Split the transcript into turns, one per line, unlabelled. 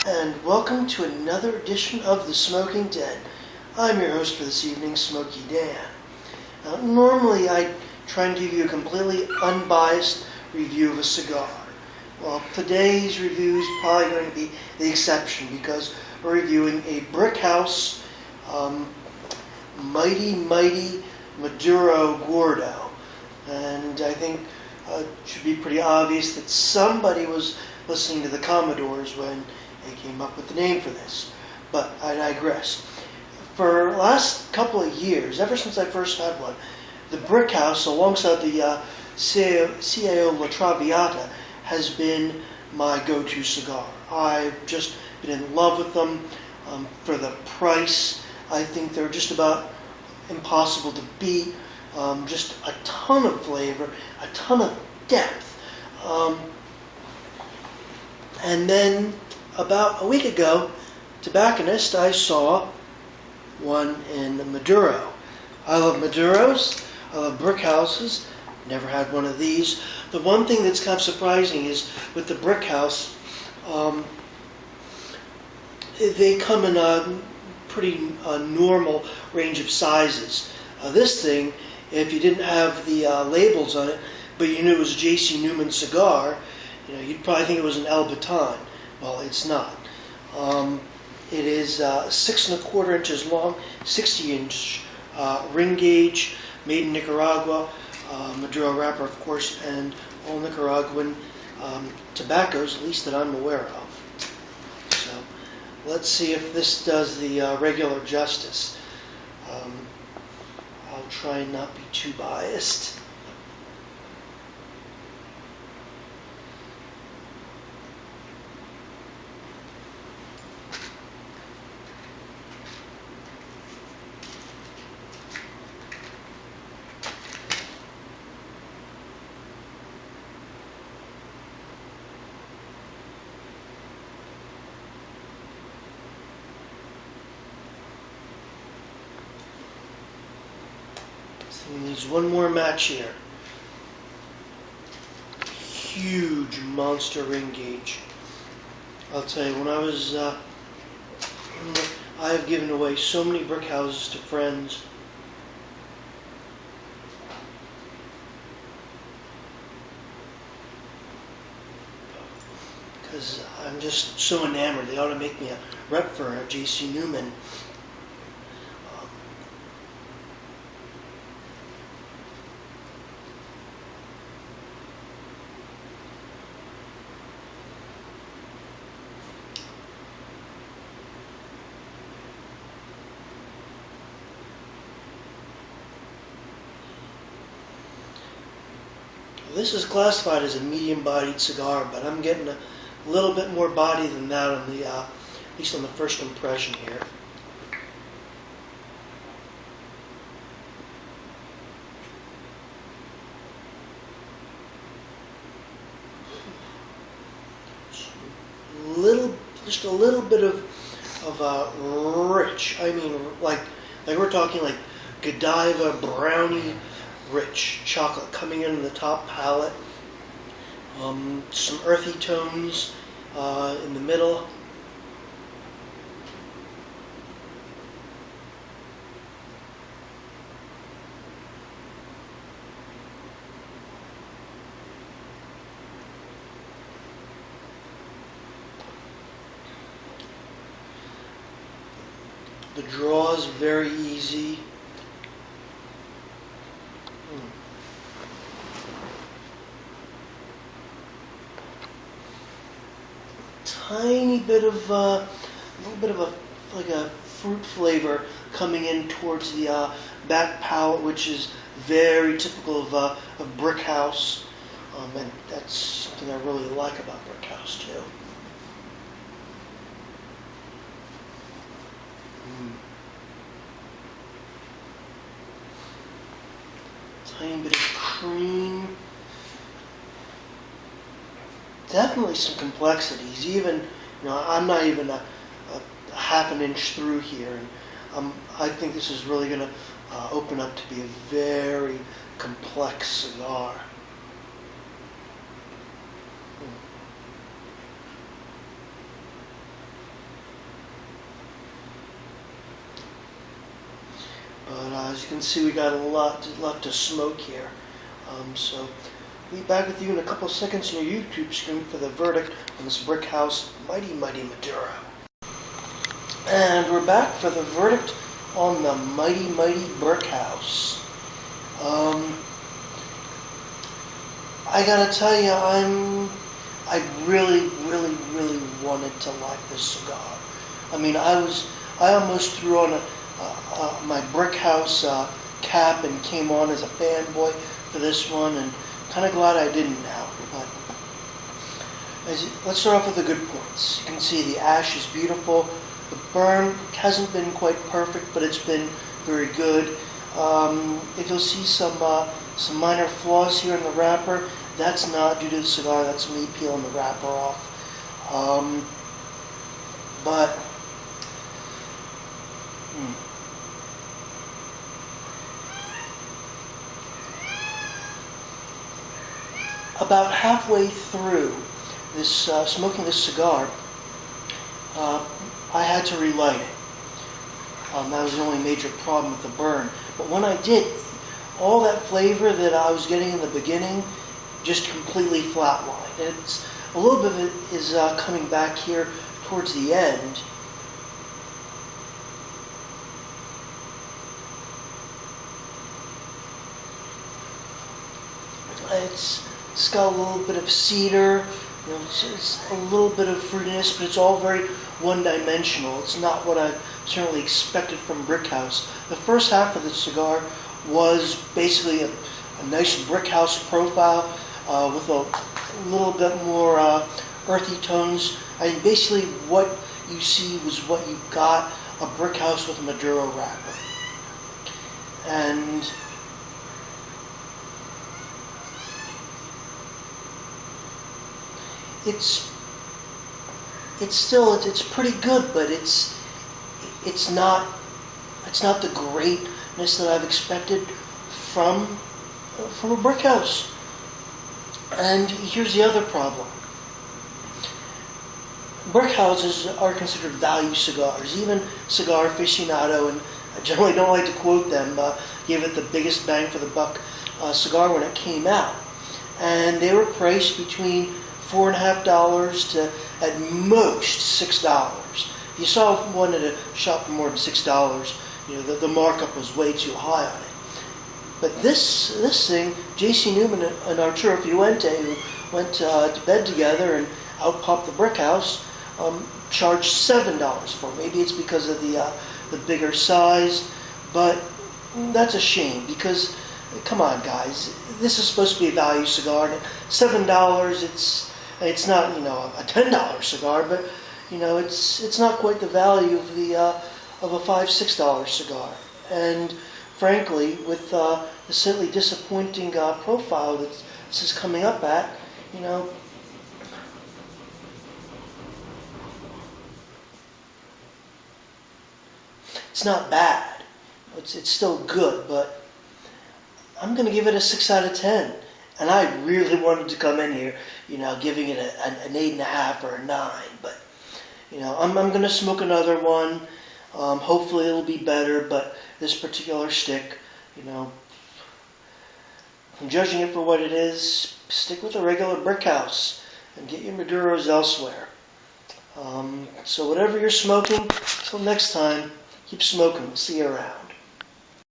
And welcome to another edition of the Smoking Den. I'm your host for this evening, Smokey Dan. Normally I try and give you a completely unbiased review of a cigar. Well, today's review is probably going to be the exception because we're reviewing a Brickhouse Mighty Maduro Gordo. And I think it should be pretty obvious that somebody was listening to the Commodores when they came up with the name for this. But I digress. For the last couple of years, ever since I first had one, the Brickhouse, alongside the CAO La Traviata, has been my go-to cigar. I've just been in love with them. For the price, I think they're just about impossible to beat. Just a ton of flavor, a ton of depth. And then about a week ago, tobacconist, I saw one in Maduro. I love Maduros. I love Brickhouses. Never had one of these. The one thing that's kind of surprising is with the Brickhouse, they come in a pretty normal range of sizes. This thing, if you didn't have the labels on it, but you knew it was a J.C. Newman cigar, you'd probably think it was an El Baton. Well, it's not. It is 6 1/4 inches long, 60-inch ring gauge, made in Nicaragua, Maduro wrapper, of course, and all Nicaraguan tobaccos, at least that I'm aware of. So let's see if this does the regular justice. I'll try and not be too biased. It needs one more match here. Huge monster ring gauge. I'll tell you, when I was, I have given away so many Brickhouses to friends. Because I'm just so enamored. They ought to make me a rep for a J.C. Newman. This is classified as a medium-bodied cigar, but I'm getting a little bit more body than that on the, at least on the first impression here. Just a little bit of rich. I mean, like we're talking like Godiva brownie. Rich chocolate coming in the top palate, some earthy tones in the middle. The draw is very easy. Tiny bit of a little bit of a fruit flavor coming in towards the back palate, which is very typical of Brickhouse, and that's something I really like about Brickhouse too. Tiny bit of cream. Definitely some complexities. Even, I'm not even a half an inch through here, and I think this is really going to open up to be a very complex cigar. as you can see, we got a lot left to smoke here. So we'll be back with you in a couple of seconds on your YouTube screen for the verdict on this Brickhouse Mighty Mighty Maduro. And we're back for the verdict on the Mighty Mighty Brickhouse. I gotta tell you, I really wanted to like this cigar. I mean, I almost threw on my Brickhouse cap and came on as a fanboy for this one, and kind of glad I didn't now. But let's start off with the good points. You can see the ash is beautiful. The burn hasn't been quite perfect, but it's been very good. If you'll see some minor flaws here in the wrapper, that's not due to the cigar. That's me peeling the wrapper off. But about halfway through this smoking this cigar, I had to relight it. That was the only major problem with the burn. But when I did, all that flavor that I was getting in the beginning just completely flatlined. And it's a little bit of it is coming back here towards the end. It's got a little bit of cedar, you know, it's a little bit of fruitiness, but it's all very one-dimensional. It's not what I certainly expected from Brickhouse. The first half of the cigar was basically a nice Brickhouse profile with a little bit more earthy tones. I mean, basically what you see was what you got, a Brickhouse with a Maduro wrapper. And it's pretty good, but it's not the greatness that I've expected from a Brickhouse. And here's the other problem. Brickhouses are considered value cigars. Even Cigar Aficionado, and I generally don't like to quote them, gave it the biggest bang for the buck cigar when it came out. And they were priced between $4.50 to at most $6. If you saw one at a shop for more than $6, you know, the markup was way too high on it. But this thing, J.C. Newman and Arturo Fuente, who went to bed together and out popped the Brickhouse, charged $7 for it. Maybe it's because of the bigger size, but that's a shame because, come on guys, this is supposed to be a value cigar. And at $7, it's not, you know, a $10 cigar, but you know, it's not quite the value of of a $5-6 cigar. And frankly, with the slightly disappointing profile that this is coming up at, you know, it's not bad. It's still good, but I'm going to give it a 6 out of 10. And I really wanted to come in here, you know, giving it an 8.5 or a 9. But, you know, I'm going to smoke another one. Hopefully it'll be better, but this particular stick, you know, I'm judging it for what it is. Stick with a regular Brickhouse and get your Maduros elsewhere. So whatever you're smoking, until next time, keep smoking. See you around.